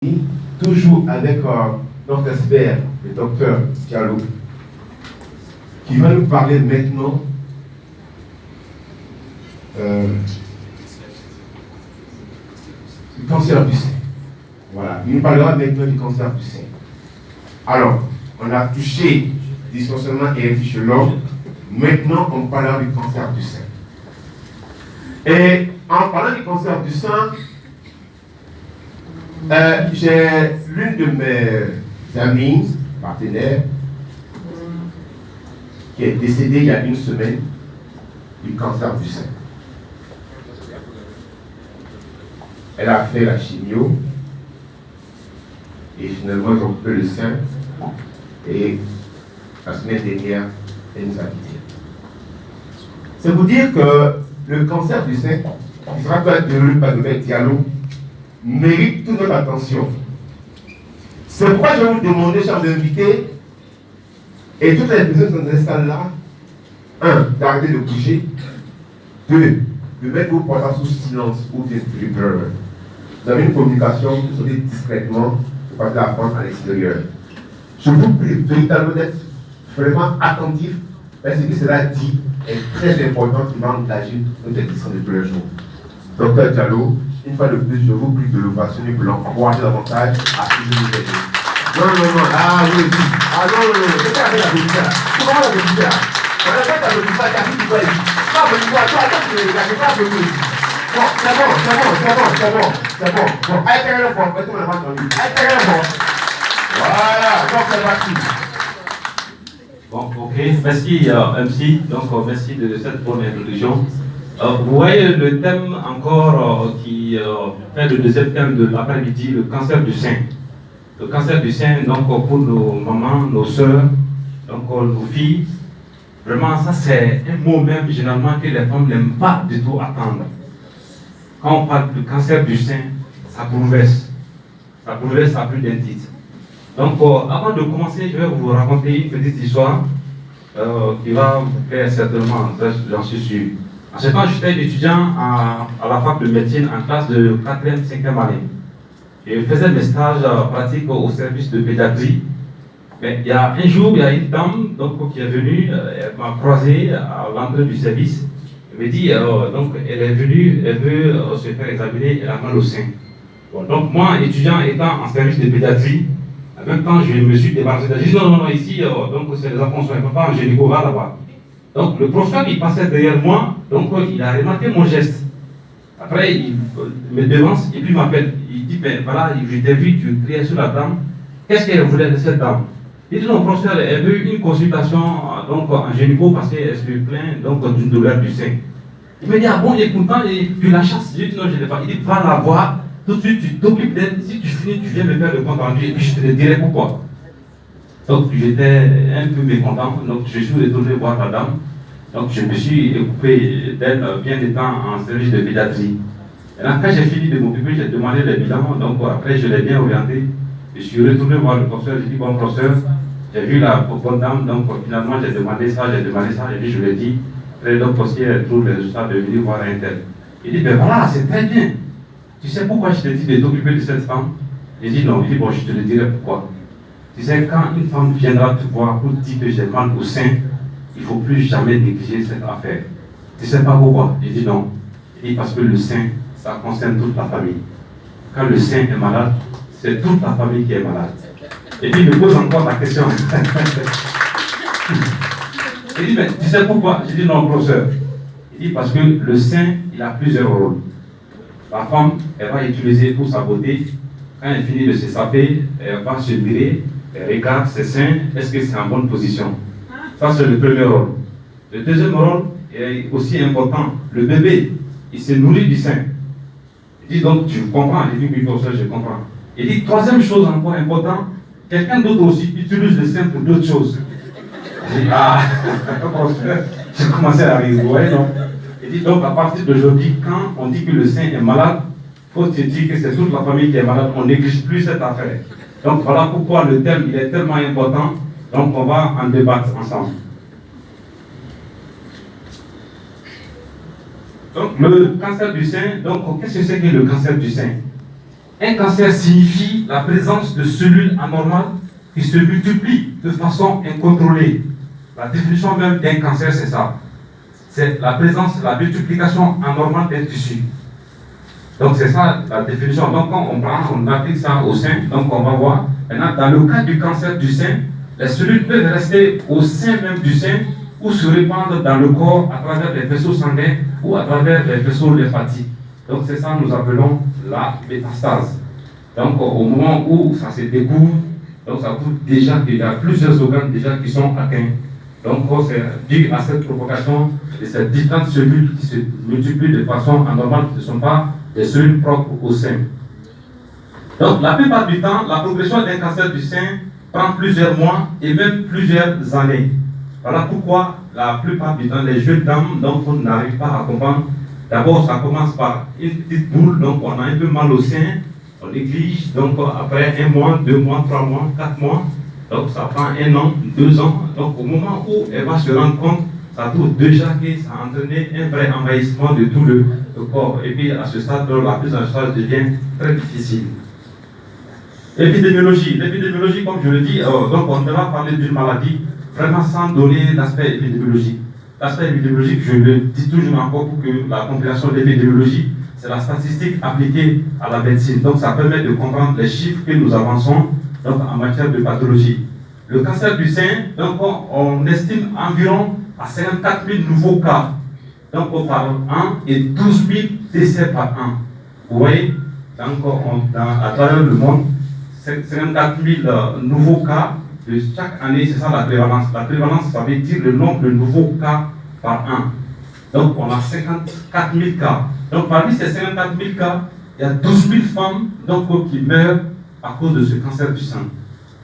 toujours avec notre expert, le docteur Diallo, qui va nous parler maintenant du cancer du sein. Voilà, il nous parlera maintenant du cancer du sein. Alors, on a touché dysfonctionnement érectile chez l'homme. Maintenant, on parlera du cancer du sein. Et en parlant du cancer du sein, j'ai l'une de mes amies, partenaires, qui est décédée il y a une semaine du cancer du sein. Elle a fait la chimio et finalement ils ont coupé le sein et la semaine dernière, elle nous a quittés. C'est pour dire que le cancer du sein, qui sera peut-être développé par le docteur Diallo, mérite toute notre attention. C'est pourquoi je vais vous demander, chers invités, et toutes les personnes qui sont dans cette salle-là, 1. D'arrêter de bouger. 2. De mettre vos portables sous silence ou des vibreurs. Vous avez une communication, vous sortez discrètement, vous partez la prendre à l'extérieur. Je vous prie véritablement d'être vraiment attentif, parce que cela dit est très important qui va engager notre existence de tous les jours. Docteur Diallo, une fois de plus, je vous prie de l'ovationner pour l'encourager davantage à toujours nous aider. Non, ah oui, ah non, c'est pas avec la bénédiction là. Comment la bénédiction là? On a fait la bénédiction, il y a qui doit dire. Pas bénédiction, toi, tu ne regardes pas bénédiction. Bon, c'est bon. Bon, allez, le fort, mettons la main dans lui. Allez, le fort. Voilà, donc c'est parti. Bon, ok, merci MC, donc merci de cette bonne introduction. Vous voyez le thème encore qui fait le deuxième thème de l'après-midi, le cancer du sein. Le cancer du sein, donc pour nos mamans, nos soeurs, donc nos filles, vraiment ça c'est un mot même généralement que les femmes n'aiment pas du tout attendre. Quand on parle du cancer du sein, ça bouleverse à plus d'un titre. Donc avant de commencer, je vais vous raconter une petite histoire qui va vous plaire certainement, j'en suis sûr. En ce temps, j'étais étudiant à la fac de médecine en classe de 4e, 5e année. Je faisais mes stages pratiques au service de pédiatrie. Mais il y a un jour, il y a une dame donc, qui est venue, elle m'a croisé à l'entrée du service. Elle me dit, donc elle est venue, elle veut se faire examiner, elle a mal au sein. Bon, donc moi, étudiant étant en service de pédiatrie, en même temps, je me suis débarrassé. J'ai dit non, ici, donc c'est les enfants, il ne faut pas en gynéco, va là-bas. Donc le professeur, il passait derrière moi, donc il a remarqué mon geste. Après, il me devance et puis il m'appelle. Il dit, ben voilà, je t'ai vu, tu criais sur la dame. Qu'est-ce qu'elle voulait de cette dame? Il dit, non, professeur, elle veut une consultation donc, en gynéco parce qu'elle se plaint donc d'une douleur du sein. Il me dit, ah bon, il est content et tu la chasses. Je dis, non, je ne l'ai pas. Il dit, va la voir, tout de suite, tu t'occupes d'elle. Si tu finis, tu viens me faire le compte rendu et puis je te le dirai pourquoi. Donc j'étais un peu mécontent, donc je suis retourné voir la dame. Donc je me suis occupé d'elle bien étant en service de pédiatrie. Et là, quand j'ai fini de m'occuper, j'ai demandé les bilans, donc après je l'ai bien orienté. Je suis retourné voir le professeur, j'ai dit bon professeur, j'ai vu la bonne dame, donc finalement j'ai demandé ça, et puis je lui ai dit, après donc aussi elle trouve les résultats de venir voir un tel. Il dit ben voilà, c'est très bien. Tu sais pourquoi je t'ai dit de t'occuper de cette femme? J'ai dit non, il dit bon je te le dirai pourquoi. Tu sais, quand une femme viendra te voir pour te dire que j'ai mal au sein, il ne faut plus jamais négliger cette affaire. Tu ne sais pas pourquoi? Il dit non. Il dit parce que le sein, ça concerne toute la famille. Quand le sein est malade, c'est toute la famille qui est malade. Et puis il me pose encore la question. Il dit, mais tu sais pourquoi? J'ai dit non, professeur. Il dit parce que le sein, il a plusieurs rôles. La femme, elle va utiliser pour sa beauté. Quand elle finit de se saper, elle va se virer. Elle regarde ses seins, est-ce que c'est en bonne position? Ça, c'est le premier rôle. Le deuxième rôle est aussi important. Le bébé, il se nourrit du sein. Il dit donc, tu comprends? Il dit oui, professeur, je comprends. Il dit, troisième chose encore importante, quelqu'un d'autre aussi utilise le sein pour d'autres choses. Il dit, ah, professeur, j'ai commencé à rire, vous voyez, non? Il dit donc, à partir d'aujourd'hui, quand on dit que le sein est malade, il faut se dire que c'est toute la famille qui est malade, on néglige plus cette affaire. Donc voilà pourquoi le thème il est tellement important, donc on va en débattre ensemble. Donc le cancer du sein, donc qu'est-ce que c'est que le cancer du sein? Un cancer signifie la présence de cellules anormales qui se multiplient de façon incontrôlée. La définition même d'un cancer, c'est ça. C'est la présence, la multiplication anormale des tissus. Donc c'est ça la définition. Donc quand on applique ça au sein, donc on va voir. Maintenant, dans le cas du cancer du sein, les cellules peuvent rester au sein même du sein ou se répandre dans le corps à travers les vaisseaux sanguins ou à travers les vaisseaux lymphatiques. Donc c'est ça que nous appelons la métastase. Donc au moment où ça se découvre, donc ça prouve déjà qu'il y a plusieurs organes déjà qui sont atteints. Donc c'est dû à cette provocation de ces différentes cellules qui se multiplient de façon anormale, qui ne sont pas des cellules propres au sein. Donc la plupart du temps, la progression d'un cancer du sein prend plusieurs mois et même plusieurs années. Voilà pourquoi la plupart du temps, les jeunes dames n'arrivent pas à comprendre. D'abord, ça commence par une petite boule, donc on a un peu mal au sein, on néglige, donc après 1 mois, 2 mois, 3 mois, 4 mois, donc ça prend 1 an, 2 ans, donc au moment où elle va se rendre compte, ça trouve déjà que ça a entraîné un vrai envahissement de tout le corps. Et puis à ce stade, la prise en charge devient très difficile. L'épidémiologie, comme je le dis, donc on ne va parler d'une maladie vraiment sans donner l'aspect épidémiologique. L'aspect épidémiologique, je le dis toujours encore pour que la compréhension de l'épidémiologie, c'est la statistique appliquée à la médecine. Donc ça permet de comprendre les chiffres que nous avançons donc, en matière de pathologie. Le cancer du sein, donc on estime environ à 54 000 nouveaux cas donc, par an et 12 000 décès par an. Vous voyez, donc à travers le monde, 54 000 nouveaux cas de chaque année, c'est ça la prévalence. La prévalence, ça veut dire le nombre de nouveaux cas par an. Donc on a 54 000 cas. Donc parmi ces 54 000 cas, il y a 12 000 femmes donc, qui meurent à cause de ce cancer du sein.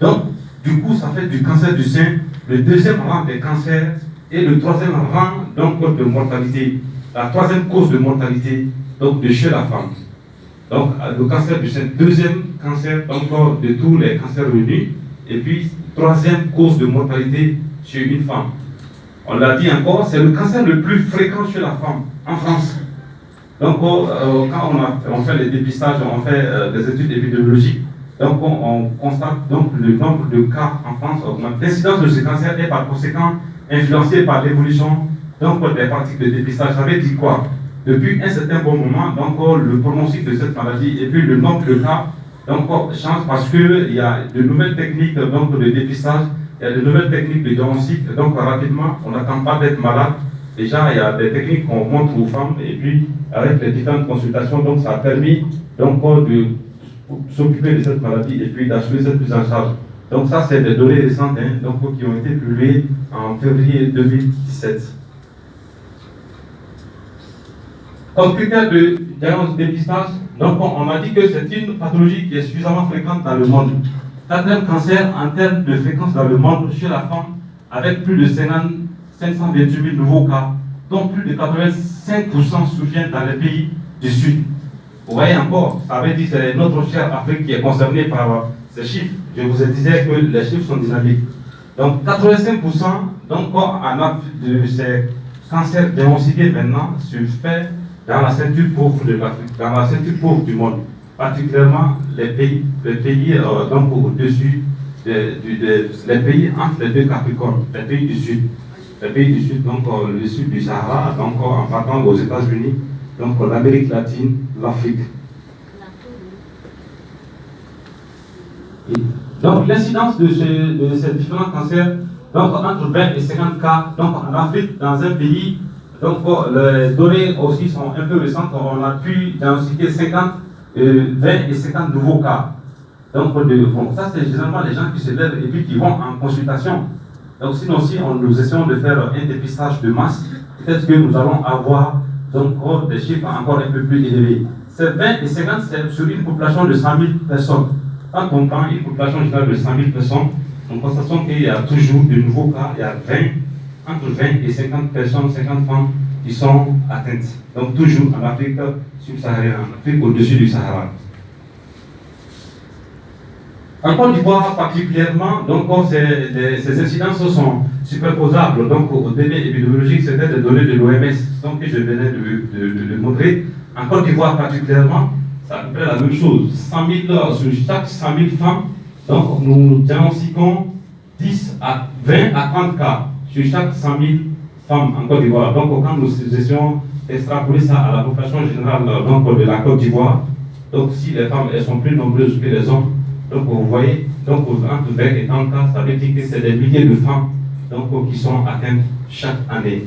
Donc du coup, ça fait du cancer du sein le deuxième rang des cancers et le troisième rang donc, de mortalité. La troisième cause de mortalité donc, de chez la femme. Donc le cancer du sein, deuxième cancer donc, de tous les cancers réunis. Et puis, troisième cause de mortalité chez une femme. On l'a dit encore, c'est le cancer le plus fréquent chez la femme en France. Donc, quand on fait les dépistages, on fait des études épidémiologiques, donc on constate donc le nombre de cas en France augmente. L'incidence de ce cancer est par conséquent influencée par l'évolution des pratiques de dépistage. Ça veut dire quoi? Depuis un certain bon moment, donc, le pronostic de cette maladie et puis le nombre de cas donc, change parce qu'il y a de nouvelles techniques donc, de dépistage, il y a de nouvelles techniques de diagnostic. Donc, rapidement, on n'attend pas d'être malade. Déjà, il y a des techniques qu'on montre aux femmes et puis, avec les différentes consultations, donc, ça a permis donc, de s'occuper de cette maladie et puis d'assurer cette prise en charge. Donc, ça, c'est des données récentes donc, qui ont été publiées en février 2017. Comme critère de diagnostic dépistage, donc on a dit que c'est une pathologie qui est suffisamment fréquente dans le monde. Quatrième cancer en termes de fréquence dans le monde chez la femme, avec plus de 528 000 nouveaux cas, dont plus de 85% surviennent dans les pays du Sud. Vous voyez encore, ça veut dire que c'est notre chère Afrique qui est concernée par ces chiffres. Je vous disais que les chiffres sont dynamiques. Donc 85% donc, de ces cancers diagnostiqués maintenant se fait dans la ceinture pauvre de l'Afrique, dans la ceinture pauvre du monde, particulièrement les pays donc au-dessus, les pays entre les deux Capricornes, les pays du Sud. Les pays du Sud, donc le sud du Sahara, donc en partant aux États-Unis, donc l'Amérique latine, l'Afrique. Donc l'incidence de ces différents cancers, donc entre 20 et 50 cas, donc en Afrique, dans un pays. Donc, les données aussi sont un peu récentes. On a pu diagnostiquer 20 et 50 nouveaux cas. Donc, ça, c'est généralement les gens qui se lèvent et puis qui vont en consultation. Donc, sinon, si nous essayons de faire un dépistage de masse, peut-être que nous allons avoir donc, des chiffres encore un peu plus élevés. Ces 20 et 50, c'est sur une population de 100 000 personnes. Quand on prend une population générale de 100 000 personnes, on constate qu'il y a toujours de nouveaux cas. Il y a entre 20 et 50 personnes, 50 femmes qui sont atteintes. Donc toujours en Afrique subsaharienne, en Afrique au-dessus du Sahara. En Côte d'Ivoire particulièrement, donc ces incidences sont superposables. Donc aux données épidémiologiques, c'était des données de l'OMS, donc que je venais de montrer. En Côte d'Ivoire particulièrement, c'est à peu près la même chose. 100 000, sur chaque 100 000 femmes, donc nous diagnostiquons 10 à 20 à 30 cas sur chaque 100 000 femmes en Côte d'Ivoire. Donc quand nous essayons d'extrapoler ça à la population générale donc, de la Côte d'Ivoire, donc si les femmes elles sont plus nombreuses que les hommes, donc vous voyez, donc entre 20 et 30 cas, ça veut dire que c'est des milliers de femmes donc, qui sont atteintes chaque année.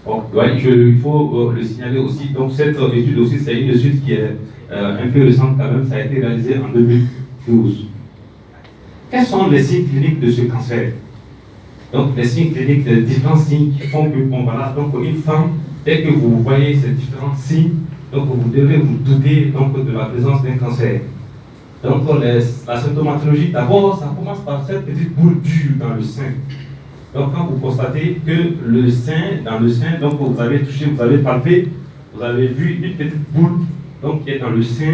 Bon, ouais, il faut le signaler aussi. Donc cette étude aussi, c'est une étude qui est un peu récente quand même. Ça a été réalisé en 2012. Quels sont les signes cliniques de ce cancer? Donc les signes cliniques, les différents signes qui font que, bon voilà, donc une femme, dès que vous voyez ces différents signes, donc vous devez vous douter donc, de la présence d'un cancer. Donc la symptomatologie, d'abord, ça commence par cette petite boule dure dans le sein. Donc quand vous constatez que dans le sein, donc vous avez touché, vous avez palpé, vous avez vu une petite boule donc, qui est dans le sein,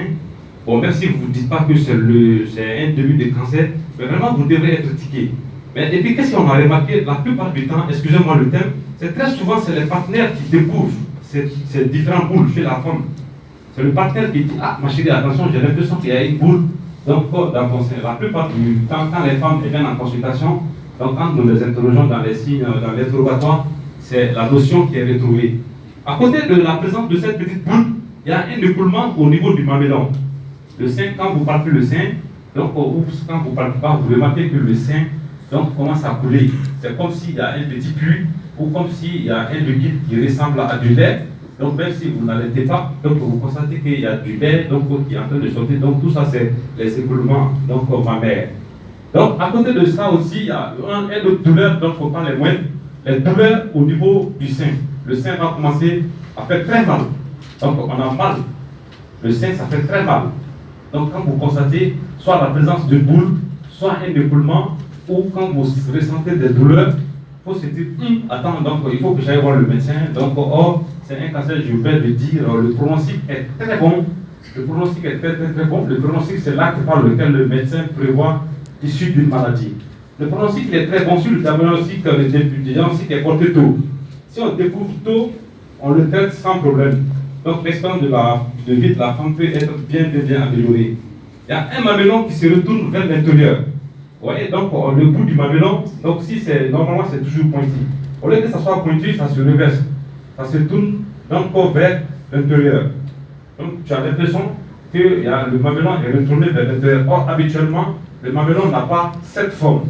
bon, même si vous ne dites pas que c'est un début de cancer, mais vraiment vous devrez être tiqué. Mais et puis qu'est-ce qu'on a remarqué la plupart du temps, excusez-moi le thème, c'est très souvent c'est les partenaires qui découvrent ces différentes boules chez la femme. C'est le partenaire qui dit, ah ma chérie, attention, j'ai l'impression qu'il y a une boule donc, dans ton sein. La plupart du temps, quand les femmes viennent en consultation, donc quand nous les interrogeons dans les signes, dans l'interrogatoire, c'est la notion qui est retrouvée. À côté de la présence de cette petite boule, il y a un écoulement au niveau du mamelon. Le sein, quand vous palpez le sein, donc ou quand vous ne palpez pas, vous remarquez que le sein donc, commence à couler. C'est comme s'il y a un petit puits ou comme s'il y a un liquide qui ressemble à du lait. Donc même si vous n'allaitez pas, donc vous constatez qu'il y a du lait donc, qui est en train de sortir. Donc tout ça c'est les écoulements donc, mammaires. Donc à côté de ça aussi, il y a une autre douleur, donc il ne faut pas les moindres. Les douleurs au niveau du sein. Le sein va commencer à faire très mal. Donc on a mal. Le sein, ça fait très mal. Donc quand vous constatez soit la présence de boule, soit un écoulement, ou quand vous ressentez des douleurs, il faut se dire, attends, donc il faut que j'aille voir le médecin. Donc, c'est un cancer, je vais le dire, le pronostic est très bon. Le pronostic est très bon. Le pronostic, c'est l'acte par lequel le médecin prévoit l'issue d'une maladie. Le pronostic il est très bon sur le diagnostic. Le diagnostic est porté tôt. Si on découvre tôt, on le traite sans problème. Donc, l'expérience de vie de la femme peut être bien améliorée. Il y a un mamelon qui se retourne vers l'intérieur. Vous voyez, donc le bout du mamelon, donc si c'est normalement c'est toujours pointu. Au lieu que ça soit pointu, ça se reverse. Ça se tourne donc vers l'intérieur. Donc tu as l'impression que le mamelon est retourné vers l'intérieur. Or, habituellement, le mamelon n'a pas cette forme.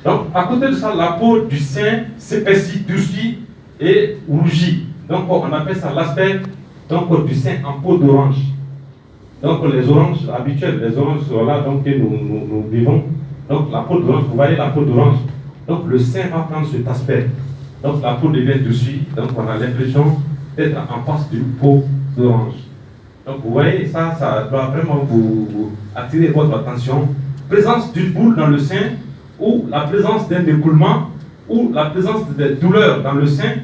Donc, à côté de ça, la peau du sein s'épaissit, durcit et rougit. Donc, on appelle ça l'aspect du sein en peau d'orange. Donc, les oranges habituelles, les oranges là, donc, que nous vivons, donc la peau d'orange, vous voyez la peau d'orange. Donc, le sein va prendre cet aspect. Donc, la peau devient dessus. Donc, on a l'impression d'être en face d'une peau d'orange. Donc, vous voyez, ça doit vraiment vous attirer votre attention. Présence d'une boule dans le sein, ou la présence d'un écoulement, ou la présence de douleurs dans le sein,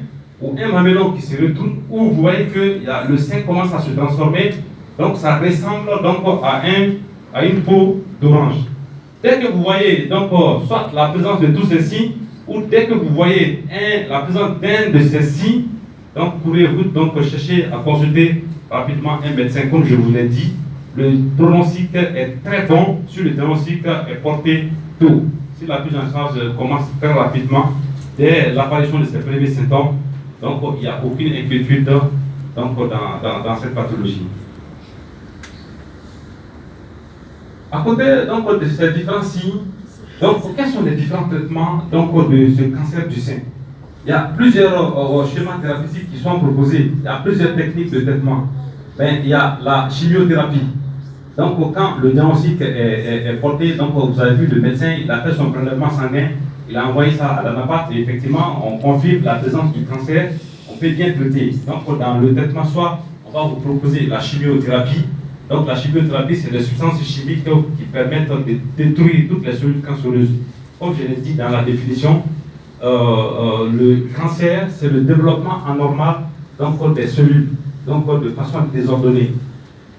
ou un mamelon qui se retourne, ou vous voyez que le sein commence à se transformer. Donc, ça ressemble donc à une peau d'orange. Dès que vous voyez donc, soit la présence de tous ces signes, ou dès que vous voyez la présence d'un de ces signes, donc pourrez-vous donc chercher à consulter rapidement un médecin, comme je vous l'ai dit. Le pronostic est très bon, sur le diagnostic est porté tôt. Si la prise en charge commence très rapidement, dès l'apparition de ces premiers symptômes, donc il n'y a aucune inquiétude donc, dans cette pathologie. À côté donc, de ces différents signes, donc, quels sont les différents traitements donc, de ce cancer du sein? Il y a plusieurs schémas thérapeutiques qui sont proposés. Il y a plusieurs techniques de traitement. Il y a la chimiothérapie. Donc, quand le diagnostic est porté, donc, vous avez vu, le médecin il a fait son prélèvement sanguin, il a envoyé ça à l'anapath et effectivement, on confirme la présence du cancer, on peut bien traiter. Donc, dans le traitement, soit on va vous proposer la chimiothérapie. Donc, la chimiothérapie, c'est des substances chimiques qui permettent de détruire toutes les cellules cancéreuses. Comme je l'ai dit dans la définition, le cancer, c'est le développement anormal donc, des cellules, donc de façon désordonnée.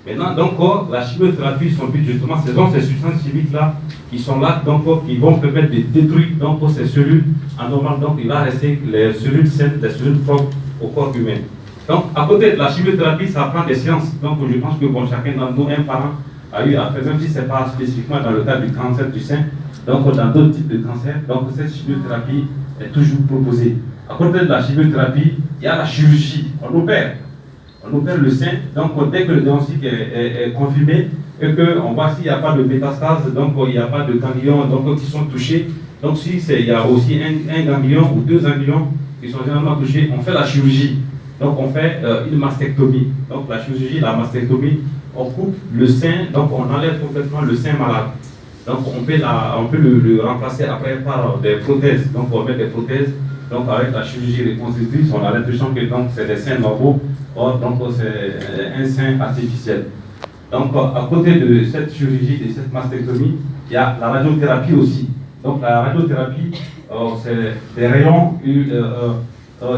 Maintenant, donc, la chimiothérapie, son but justement, ce sont ces substances chimiques-là qui sont là, donc, qui vont permettre de détruire donc, ces cellules anormales. Donc, il va rester les cellules saines, les cellules propres au corps humain. Donc, à côté de la chimiothérapie, ça prend des sciences. Donc, je pense que bon, chacun d'entre nous, un parent, a eu à faire, même si ce n'est pas spécifiquement dans le cas du cancer du sein, donc dans d'autres types de cancers, donc cette chimiothérapie est toujours proposée. À côté de la chimiothérapie, il y a la chirurgie. On opère le sein, donc dès que le diagnostic est confirmé et qu'on voit s'il n'y a pas de métastase, donc il n'y a pas de ganglions donc, qui sont touchés, donc il y a aussi un ganglion ou deux ganglions qui sont généralement touchés, on fait la chirurgie. Donc on fait une mastectomie. Donc la chirurgie, la mastectomie, on coupe le sein, donc on enlève complètement le sein malade. Donc on peut le remplacer après par des prothèses. Donc on met des prothèses. Donc avec la chirurgie reconstructrice, on a l'impression que c'est des seins normaux, or donc c'est un sein artificiel. Donc à côté de cette chirurgie, de cette mastectomie, il y a la radiothérapie aussi. Donc la radiothérapie, c'est des rayons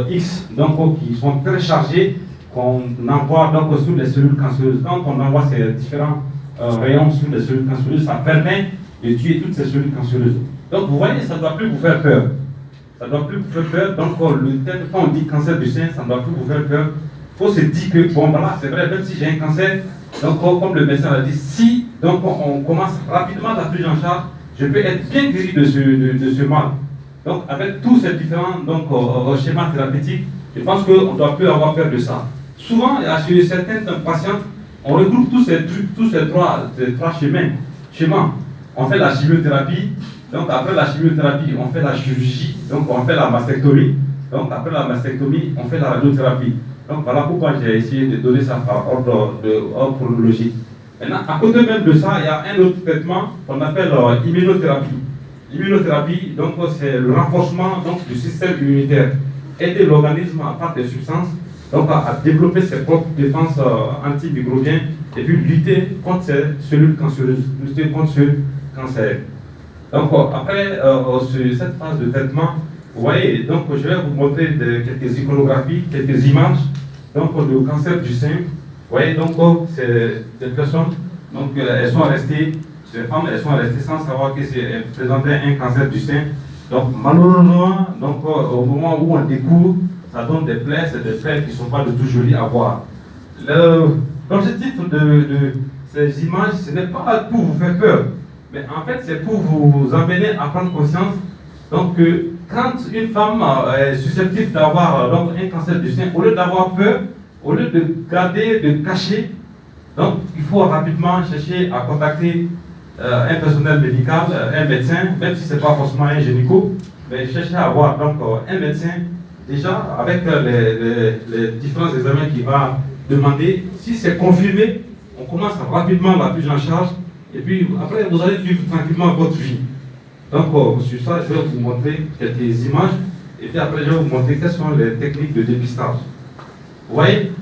X donc, qui sont très chargés qu'on envoie donc, sur les cellules cancéreuses. Quand on envoie ces différents rayons sur les cellules cancéreuses, ça permet de tuer toutes ces cellules cancéreuses. Donc vous voyez, ça ne doit plus vous faire peur. Ça ne doit plus vous faire peur. Donc quand on dit cancer du sein, ça ne doit plus vous faire peur. Il faut se dire que, bon voilà, c'est vrai, même si j'ai un cancer, donc comme le médecin l'a dit, si donc, on commence rapidement la prise en charge, je peux être bien guéri de ce mal. Donc, avec tous ces différents schémas thérapeutiques, je pense qu'on ne doit plus avoir peur de ça. Souvent, chez certains patients, on regroupe tous ces trois schémas. On fait la chimiothérapie, donc après la chimiothérapie, on fait la chirurgie, donc on fait la mastectomie, donc après la mastectomie, on fait la radiothérapie. Donc voilà pourquoi j'ai essayé de donner ça par ordre chronologique. Maintenant, à côté même de ça, il y a un autre traitement qu'on appelle immunothérapie. L'immunothérapie, donc, c'est le renforcement donc, du système immunitaire. Aider l'organisme à prendre des substances, donc à développer ses propres défenses antimicrobiennes et puis lutter contre ces cellules cancéreuses, lutter contre ce cancer. Donc, après cette phase de traitement, vous voyez, donc, je vais vous montrer quelques iconographies, quelques images donc, de cancer du sein. Vous voyez, donc, c'est des personnes, donc, elles sont restées. Ces femmes, elles sont restées sans savoir qu'elles présentaient un cancer du sein. Donc, malheureusement, donc, au moment où on découvre, ça donne des plaies, c'est des plaies qui ne sont pas du tout jolies à voir. L'objectif de ces images, ce n'est pas pour vous faire peur, mais en fait, c'est pour vous amener à prendre conscience donc, que quand une femme est susceptible d'avoir un cancer du sein, au lieu d'avoir peur, au lieu de garder, de cacher, donc, il faut rapidement chercher à contacter un personnel médical, un médecin, même si ce n'est pas forcément un gynéco, mais chercher à avoir donc, un médecin, déjà avec les différents examens qu'il va demander. Si c'est confirmé, on commence rapidement la prise en charge, et puis après, vous allez vivre tranquillement votre vie. Donc, sur ça, je vais vous montrer quelques images, et puis après, je vais vous montrer quelles sont les techniques de dépistage. Vous voyez,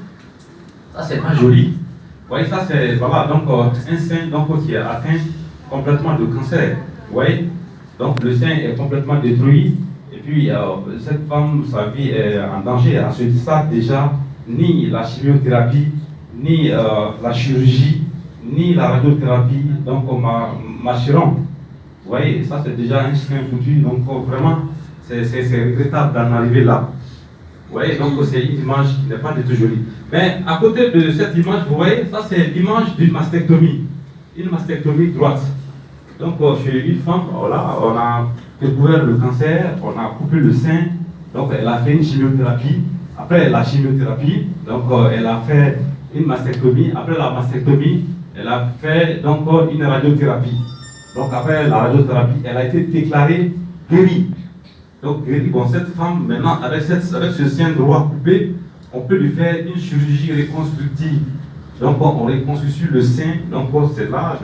ça, c'est pas joli. Vous voyez, ça, c'est voilà, donc, un sein donc, qui est atteint complètement de cancer. Vous voyez, donc le sein est complètement détruit. Et puis, cette femme, sa vie est en danger. À ce stade, déjà, ni la chimiothérapie, ni la chirurgie, ni la radiothérapie, donc, marcheront. Vous voyez, ça, c'est déjà un sein foutu. Donc, vraiment, c'est regrettable d'en arriver là. Vous voyez, donc c'est une image qui n'est pas du tout jolie. Mais à côté de cette image, vous voyez, ça c'est l'image d'une mastectomie. Une mastectomie droite. Donc chez une femme, voilà, on a découvert le cancer, on a coupé le sein, donc elle a fait une chimiothérapie. Après la chimiothérapie, donc elle a fait une mastectomie. Après la mastectomie, elle a fait donc une radiothérapie. Donc après la radiothérapie, elle a été déclarée guérie. Donc, bon, cette femme, maintenant, avec ce sein droit coupé, on peut lui faire une chirurgie reconstructive. Donc, on reconstitue le sein. Donc, c'est là,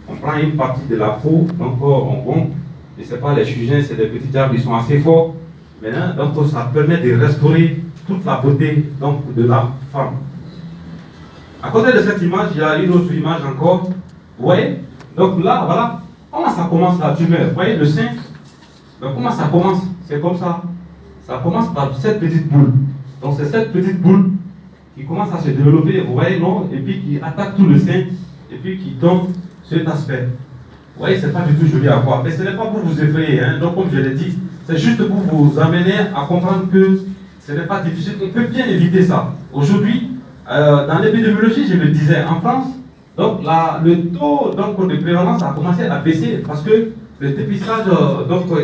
on prend une partie de la peau, donc on rompt. Je ne sais pas, les chirurgiens, c'est des petits diables, ils sont assez forts. Maintenant, donc, ça permet de restaurer toute la beauté donc, de la femme. À côté de cette image, il y a une autre image encore. Vous voyez? Donc là, voilà, comment ça commence la tumeur? Vous voyez le sein? Donc, comment ça commence? C'est comme ça. Ça commence par cette petite boule. Donc c'est cette petite boule qui commence à se développer, vous voyez, non? Et puis qui attaque tout le sein, et puis qui tombe sur cet aspect. Vous voyez, c'est pas du tout joli à voir. Mais ce n'est pas pour vous effrayer, hein. Donc comme je l'ai dit, c'est juste pour vous amener à comprendre que ce n'est pas difficile, on peut bien éviter ça. Aujourd'hui, dans l'épidémiologie, je le disais, en France, donc le taux donc, de prévalence a commencé à baisser parce que le dépistage,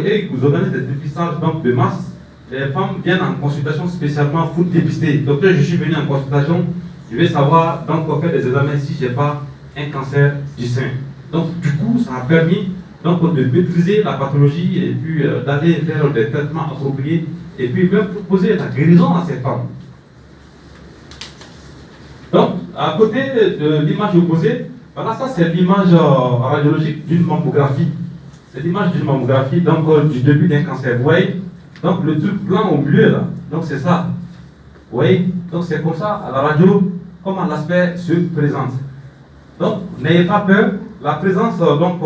et vous organisez des dépistages donc, de masse, les femmes viennent en consultation spécialement pour dépister. Donc, je suis venu en consultation, je vais savoir, donc, pour faire des examens si je n'ai pas un cancer du sein. Donc, du coup, ça a permis donc, de maîtriser la pathologie et puis d'aller vers des traitements appropriés et puis même proposer la guérison à ces femmes. Donc, à côté de l'image opposée, voilà, ça c'est l'image radiologique d'une mammographie. C'est l'image d'une mammographie, donc du début d'un cancer. Vous voyez? Donc le truc blanc au milieu là, donc c'est ça. Vous voyez? Donc c'est comme ça, à la radio, comment l'aspect se présente. Donc, n'ayez pas peur, la présence donc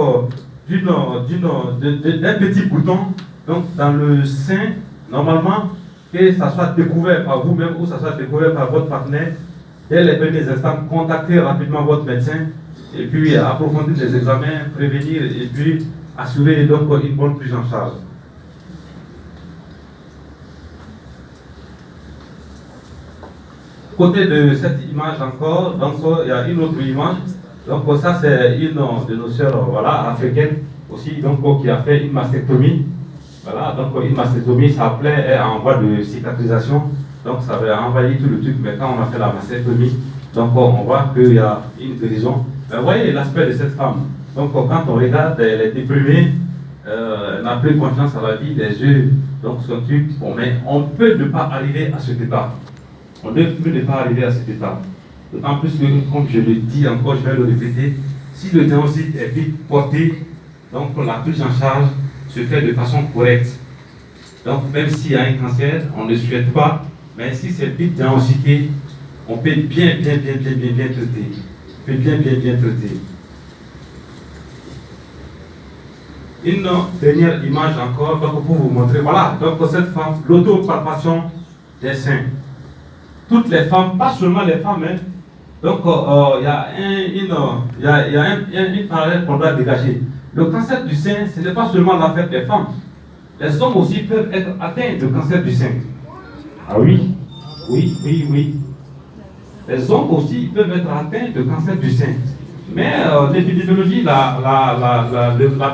d'un petit bouton donc, dans le sein, normalement, que ça soit découvert par vous-même ou ça soit découvert par votre partenaire, dès les premiers instants, contactez rapidement votre médecin et puis approfondir les examens, prévenir et puis assurer donc une bonne prise en charge. Côté de cette image encore, donc il y a une autre image. Donc ça c'est une de nos sœurs voilà, africaines aussi donc, qui a fait une mastectomie. Voilà, donc une mastectomie, sa plaie est en voie de cicatrisation. Donc ça avait envahi tout le truc, mais quand on a fait la mastectomie, donc on voit qu'il y a une guérison. Mais vous voyez l'aspect de cette femme. Donc quand on regarde, elle est déprimée, elle n'a plus confiance à la vie, les yeux donc sont trucs. Bon, mais on peut ne pas arriver à cet état. On ne peut ne pas arriver à cet état. D'autant plus que, comme je le dis encore, je vais le répéter, si le diagnostic est vite porté, donc la prise en charge se fait de façon correcte. Donc même s'il y a un cancer, on ne souhaite pas, mais si c'est vite diagnostiqué, on peut bien traiter. On peut bien traiter. Une dernière image encore donc, pour vous montrer. Voilà, donc cette femme, l'autopalpation des seins. Toutes les femmes, pas seulement les femmes, hein. Donc il y a une parallèle qu'on doit dégager. Le cancer du sein, ce n'est pas seulement l'affaire des femmes. Les hommes aussi peuvent être atteints de cancer du sein. Ah oui, oui. Les hommes aussi peuvent être atteints de cancer du sein. Mais l'épidémiologie, la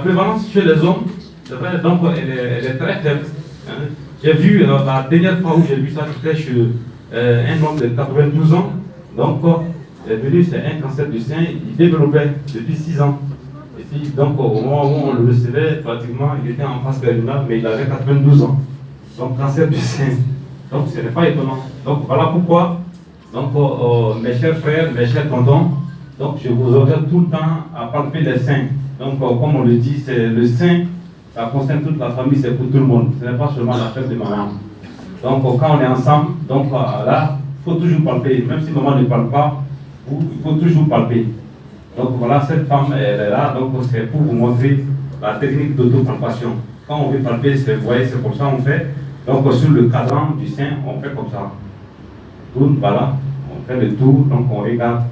prévalence chez les hommes, c'est vrai, donc elle est très faible. Hein. J'ai vu, la dernière fois où j'ai vu ça, c'était chez un homme de 92 ans. Donc, il est venu, c'est un cancer du sein, il développait depuis 6 ans. Et puis, donc, au moment où on le recevait, pratiquement, il était en phase terminale, mais il avait 92 ans. Donc, cancer du sein. Donc, ce n'est pas étonnant. Donc, voilà pourquoi, donc, mes chers frères, mes chers tontons, donc, je vous ordonne tout le temps à palper les seins. Donc, comme on le dit, c'est le sein, ça concerne toute la famille, c'est pour tout le monde. Ce n'est pas seulement l'affaire de maman. Donc, quand on est ensemble, donc là, il faut toujours palper. Même si maman ne parle pas, il faut toujours palper. Donc, voilà, cette femme, elle est là. Donc, c'est pour vous montrer la technique d'autopalpation. Quand on veut palper, vous voyez, c'est comme ça qu'on fait. Donc, sur le cadran du sein, on fait comme ça. Tourne, voilà, on fait le tour, donc on regarde.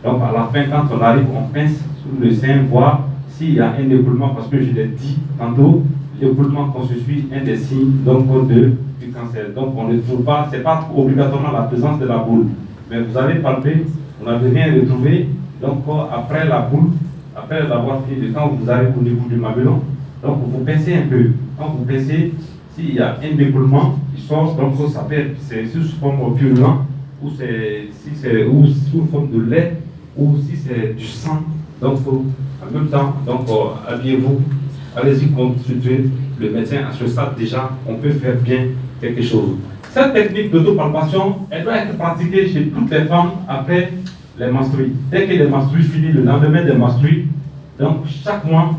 Donc, à la fin, quand on arrive, on pince sur le sein, voir s'il y a un éboulement, parce que je l'ai dit tantôt, l'éboulement constitue un des signes donc, du cancer. Donc, on ne trouve pas, ce n'est pas obligatoirement la présence de la boule. Mais vous allez palper, vous n'avez rien retrouvé. Donc, après la boule, après l'avoir fait, quand vous arrivez au niveau du mamelon, donc vous pincez un peu. Quand vous pincez, s'il y a un éboulement qui sort, donc ça peut être sous forme purulent, ou sous forme de lait, ou si c'est du sang. Donc, en même temps, donc habillez-vous, allez-y consulter le médecin. À ce stade, déjà, on peut faire bien quelque chose. Cette technique d'autopalpation, elle doit être pratiquée chez toutes les femmes après les menstrues. Dès que les menstrues finissent, le lendemain des menstrues, donc chaque mois,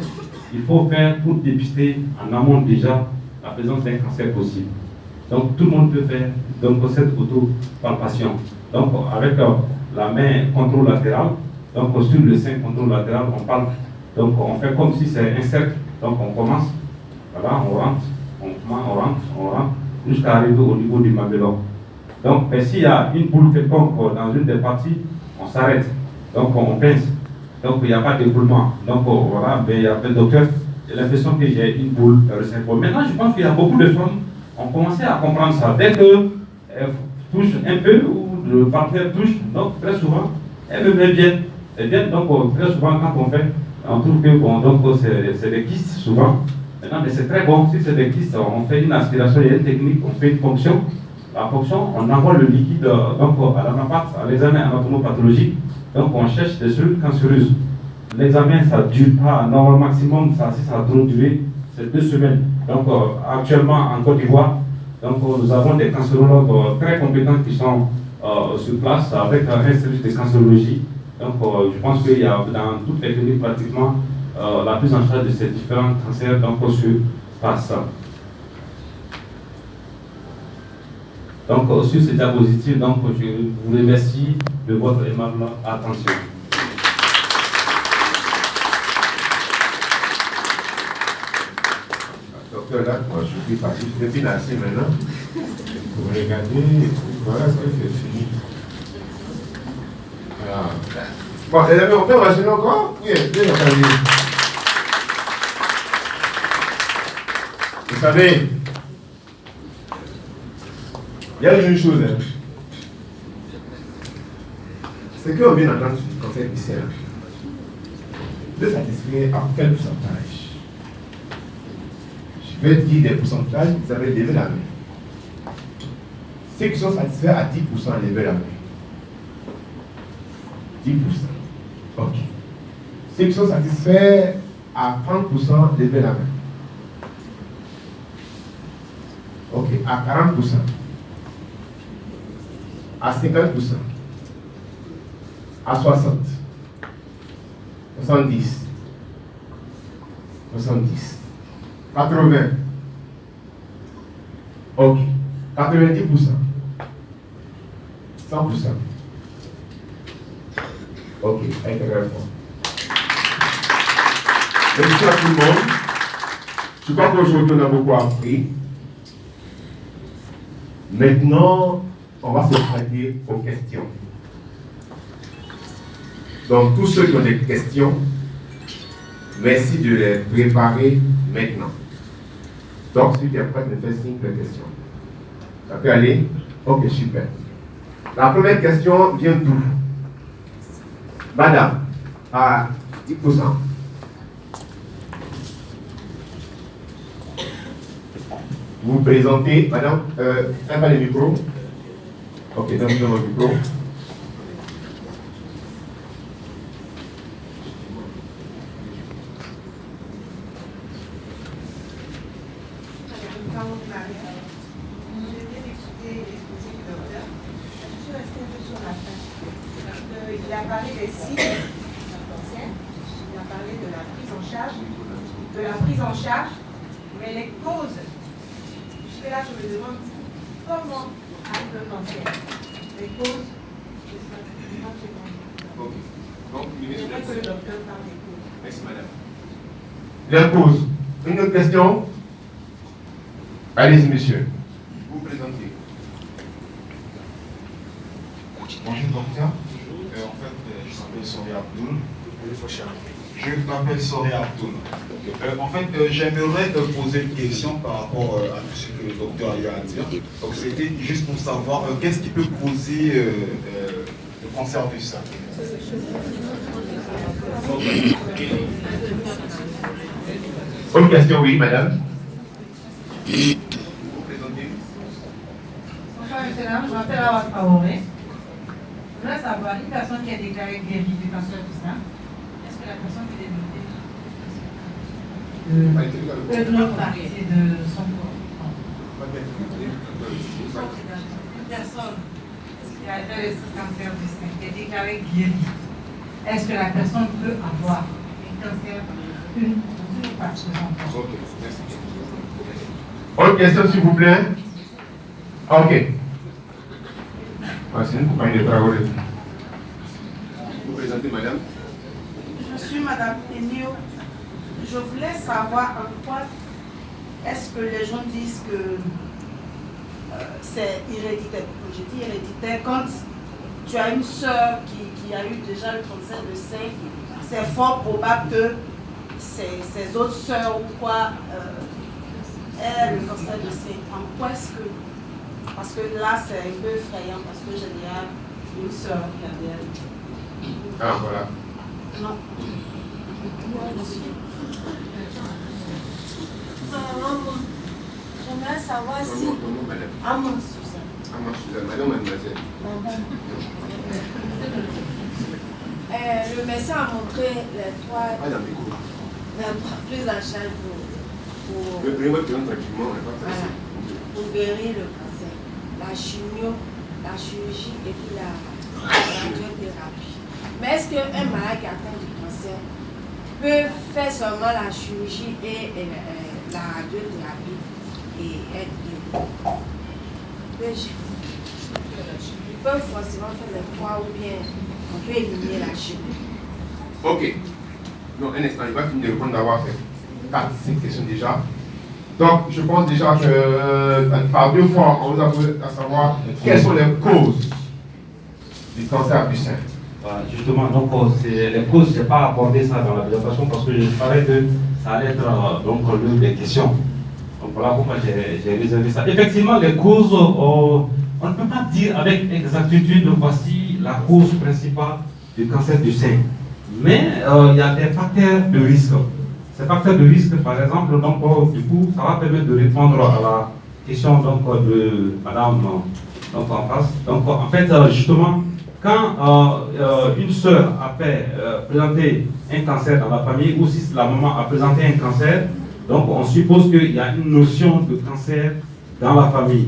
il faut faire pour dépister en amont déjà la présence d'un cancer possible. Donc tout le monde peut faire donc, cette autopalpation. Donc avec la main contrôle latéral, donc sur le sein contrôle latéral, on palpe. Donc on fait comme si c'est un cercle. Donc on commence, voilà, on rentre, jusqu'à arriver au niveau du mamelon. Donc s'il y a une boule quelconque dans une des parties, on s'arrête. Donc on pince. Donc il n'y a pas d'éboulement. Donc voilà, il y a le docteur, j'ai l'impression que j'ai une boule dans le cerveau. Maintenant je pense qu'il y a beaucoup de femmes qui ont commencé à comprendre ça. Dès qu'elles touche un peu ou le partenaire touche, donc très souvent, elles viennent. Elles viennent, donc très souvent quand on fait, on trouve que bon, donc c'est des kystes souvent. Maintenant, mais c'est très bon, si c'est des kystes, on fait une aspiration, il y a une technique, on fait une ponction. La ponction, on envoie le liquide donc, à l'anapathe, à l'examen anatomopathologique, donc on cherche des cellules cancéreuses. L'examen, ça ne dure pas, normalement maximum, si ça doit durer, c'est 2 semaines. Donc actuellement en Côte d'Ivoire, donc, nous avons des cancérologues très compétents qui sont sur place avec un service de cancérologie. Donc, je pense qu'il y a dans toutes les cliniques pratiquement la prise en charge de ces différents cancers donc, sur place. Donc, sur ces diapositives, donc, je vous remercie de votre aimable attention. Docteur, là, moi, je suis parti, je suis financé maintenant. Vous regardez, voilà ce que c'est fini. Voilà. Bon, les amis, on peut raisonner encore? Oui, bien entendu. Vous savez, il y a une chose, hein. C'est qu'on vient d'entendre du cancer du sein. Vous êtes satisfait à quel pourcentage? Je vais dire des pourcentages, vous avez levé la main. Ceux qui sont satisfaits à 10%, levez la main. 10%. Ok. Ceux qui sont satisfaits à 30%, levez la main. Ok. À 40%. À 50%. À 60. 70. 70. 80. Ok. 90%. 100%. Ok. Intéressant. Merci à tout le monde. Je crois qu'aujourd'hui on a beaucoup appris. Maintenant, on va se prêter aux questions. Donc, tous ceux qui ont des questions, merci de les préparer maintenant. Donc, si tu es prêt, me fais signe de questions. Ça peut aller? Ok, super. La première question vient d'où? Madame, à 10%. Vous vous présentez, madame, un pas le micro. Ok, donne-moi le micro. Il a parlé des signes, il a parlé de la prise en charge, mais les causes. Jusque là, je me demande comment arrive le cancer. Les causes, je ne sais pas. Ok. Donc, J'aimerais que le docteur parle des causes. merci, madame. Les causes. Une autre question? Allez-y, monsieur. Vous vous présentez. Bonjour docteur. En fait, je m'appelle Soria Abdoul. Je m'appelle Soria Abdoul. En fait, j'aimerais te poser une question par rapport à tout ce que le docteur a eu à dire. Donc, c'était juste pour savoir qu'est-ce qui peut causer le cancer du sein. Une question, oui, madame. Vous vous présentez. Bonjour, monsieur, je m'appelle Awa Traoré. Je voudrais savoir, une personne qui est déclarée guérie du cancer du sein, est-ce que la personne peut développer une autre partie de son corps? Une personne qui a fait le cancer du sein, qui est déclarée guérie, est-ce que la personne peut avoir un cancer d'une partie de son corps? Ok, merci. Autre question, s'il vous plaît. Ok. C'est une compagnie de travaux. Vous présentez, madame? Je suis madame Emio. Je voulais savoir en quoi est-ce que les gens disent que c'est héréditaire. Je dis héréditaire quand tu as une soeur qui a eu déjà le cancer de sein, c'est fort probable que ses autres soeurs ou quoi aient le cancer de sein. En quoi est-ce que Parce que là, c'est un peu effrayant parce que j'ai déjà une soeur qui a bien. Ah, voilà. Non. J'aimerais savoir si. Maman Suzanne. Maman Suzanne, madame, mademoiselle. Le médecin a montré les trois prises en charge pour guérir le cancer. La chimio, la chirurgie et puis la radiothérapie. Mais est-ce qu'un malade qui atteint du cancer peut faire seulement la chirurgie et la radiothérapie et être guéri? Ils peuvent forcément faire les trois ou bien on peut éliminer la chimie. Ok. Non, un instant, il va finir de répondre d'avoir fait 4-5 questions déjà. Donc, je pense déjà que par 2 fois, on vous a posé à savoir quelles sont les causes du cancer du sein. Voilà, justement, donc les causes, je n'ai pas abordé ça dans la présentation parce que je savais que ça allait être donc l'une des questions. Donc voilà pourquoi j'ai réservé ça. Effectivement, les causes, on ne peut pas dire avec exactitude voici la cause principale du cancer du sein. Mais il y a des facteurs de risque. Ces facteurs de risque, par exemple, donc, du coup, ça va permettre de répondre à la question donc, de madame donc, en face. Donc, en fait, justement, quand une sœur a fait présenter un cancer dans la famille, ou si la maman a présenté un cancer, donc on suppose qu'il y a une notion de cancer dans la famille.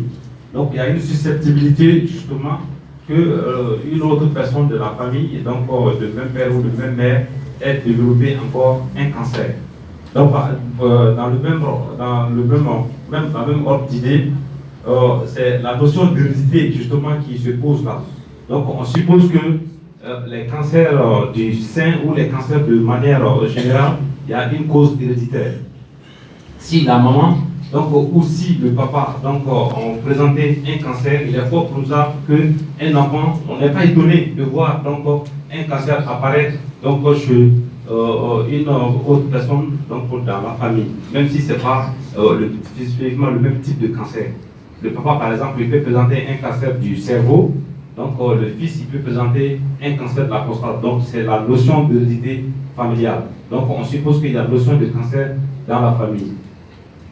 Donc, il y a une susceptibilité, justement, qu'une autre personne de la famille, donc de même père ou de même mère, ait développé encore un cancer. Donc, dans le même ordre d'idée, c'est la notion d'hérédité justement qui se pose là. Donc, on suppose que les cancers du sein ou les cancers de manière générale, il y a une cause héréditaire. Si la maman, donc, ou si le papa donc, ont présenté un cancer, il est fort probable qu'un enfant, on n'est pas étonné de voir donc, un cancer apparaître donc, chez une autre personne donc, dans la famille, même si ce n'est pas spécifiquement le même type de cancer. Le papa, par exemple, il peut présenter un cancer du cerveau, donc le fils, il peut présenter un cancer de la prostate. Donc, c'est la notion d'hérédité familiale. Donc, on suppose qu'il y a une notion de cancer dans la famille.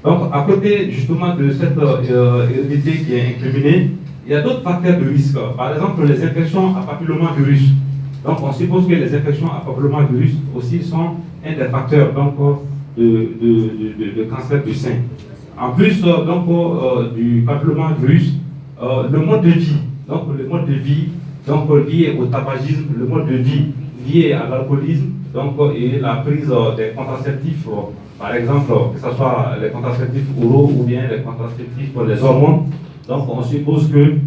Donc, à côté justement de cette hérédité qui est incriminée, il y a d'autres facteurs de risque. Par exemple, les infections à papillomavirus. Donc, on suppose que les infections à papillomavirus aussi sont un des facteurs donc, de cancer du sein. En plus donc, du papillomavirus, le mode de vie. Donc, le mode de vie donc, lié au tabagisme, le mode de vie lié à l'alcoolisme, donc, et la prise des contraceptifs. Par exemple, que ce soit les contraceptifs oraux ou bien les contraceptifs pour les hormones. Donc, on suppose que